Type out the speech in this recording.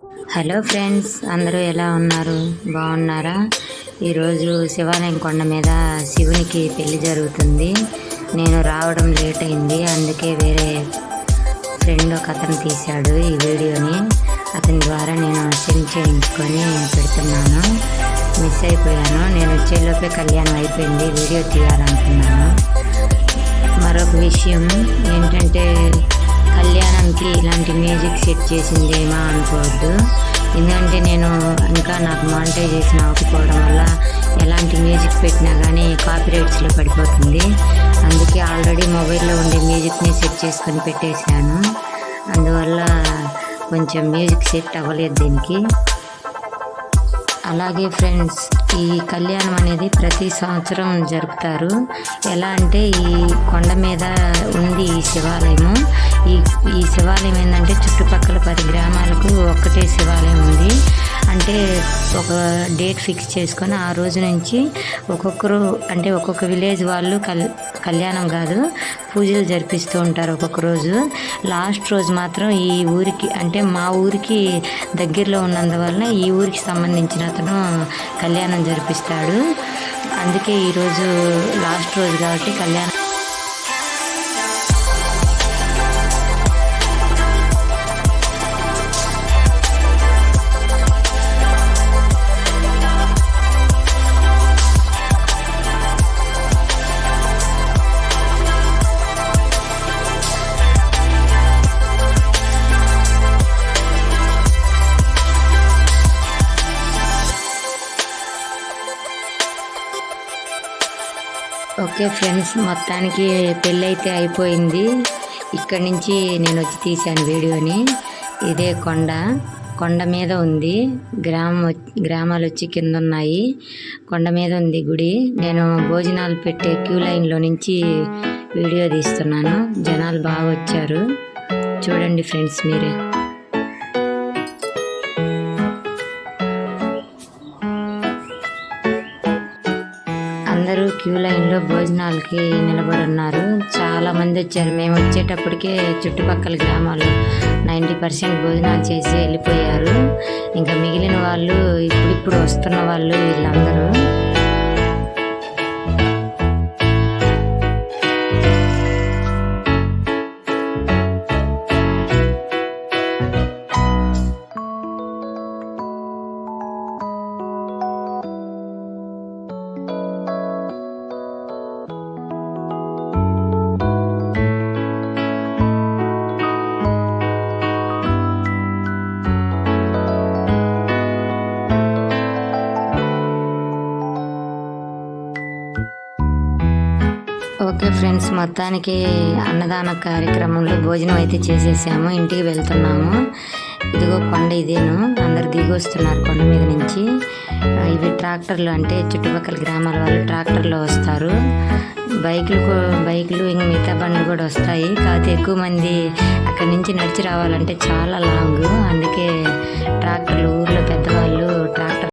Hello friends, అందరూ ఎలా ఉన్నారు? బాగున్నారా? ఈరోజు శివాలయం కొండ మీద శివునికి పెళ్లి జరుగుతుంది. నేను రావడం లేట్ అయింది, అందుకే వేరే ఫ్రెండ్ ఒక అతను తీశాడు ఈ వీడియోని. అతని ద్వారా నేను సెండ్ చేయించుకొని పెడుతున్నాను. మిస్ అయిపోయాను. నేను వచ్చేలోపే కళ్యాణం అయిపోయింది. వీడియో తీయాలనుకున్నాను. మరొక విషయం ఏంటంటే, కళ్యాణంకి ఇలాంటి మ్యూజిక్ సెట్ చేసిందేమో అనుకోవద్దు. ఎందుకంటే నేను ఇంకా నాకు మానిటైజేషన్ అవ్వకపోవడం వల్ల ఎలాంటి మ్యూజిక్ పెట్టినా కానీ కాపీరైట్స్లో పడిపోతుంది. అందుకే ఆల్రెడీ మొబైల్లో ఉండే మ్యూజిక్ని సెట్ చేసుకొని పెట్టేశాను. అందువల్ల కొంచెం మ్యూజిక్ సెట్ అవ్వలేదు దీనికి. అలాగే ఫ్రెండ్స్, ఈ కళ్యాణం అనేది ప్రతి సంవత్సరం జరుపుతారు. ఎలా అంటే, ఈ కొండ మీద ఉంది ఈ శివాలయము. ఈ శివాలయం ఏంటంటే చుట్టుపక్కల 10 గ్రామాలకు ఒక్కటే శివాలయం ఉంది. అంటే ఒక డేట్ ఫిక్స్ చేసుకొని ఆ రోజు నుంచి ఒక్కొక్కరు, అంటే ఒక్కొక్క విలేజ్ వాళ్ళు కళ్యాణం కాదు, పూజలు జరిపిస్తూ ఉంటారు ఒక్కొక్క రోజు. లాస్ట్ రోజు మాత్రం ఈ ఊరికి, అంటే మా ఊరికి దగ్గరలో ఉన్నందువలన ఈ ఊరికి సంబంధించిన అతను కళ్యాణం జరిపిస్తాడు. అందుకే ఈరోజు లాస్ట్ రోజు కాబట్టి కళ్యాణం. ఓకే ఫ్రెండ్స్, మొత్తానికి పెళ్ళి అయితే అయిపోయింది. ఇక్కడి నుంచి నేను వచ్చి తీశాను వీడియోని. ఇదే కొండ మీద ఉంది. గ్రామాలు వచ్చి కింద ఉన్నాయి. కొండ మీద ఉంది గుడి. నేను భోజనాలు పెట్టే క్యూ లైన్లో నుంచి వీడియో తీస్తున్నాను. జనాలు బాగా వచ్చారు, చూడండి ఫ్రెండ్స్ మీరే. అందరూ క్యూ లైన్లో భోజనాలకి నిలబడి ఉన్నారు. చాలా మంది వచ్చారు. మేము వచ్చేటప్పటికే చుట్టుపక్కల గ్రామాలు 90% భోజనాలు చేసి వెళ్ళిపోయారు. ఇంకా మిగిలిన వాళ్ళు ఇప్పుడిప్పుడు వస్తున్న వాళ్ళు వీళ్ళందరూ. ఓకే ఫ్రెండ్స్, మొత్తానికి అన్నదాన కార్యక్రమంలో భోజనం అయితే చేసేసాము. ఇంటికి వెళ్తున్నాము. ఇదిగో కొండ ఇదేను. అందరు దిగి వస్తున్నారు కొండ మీద నుంచి. ఇవి ట్రాక్టర్లు, అంటే చుట్టుపక్కల గ్రామాల వాళ్ళు ట్రాక్టర్లో వస్తారు. బైకులు ఇంక మిగతా బండ్లు కూడా వస్తాయి. కాకపోతే ఎక్కువ మంది అక్కడి నుంచి నడిచి రావాలంటే చాలా లాంగ్. అందుకే ట్రాక్టర్లు, ఊర్లో పెద్దవాళ్ళు ట్రాక్టర్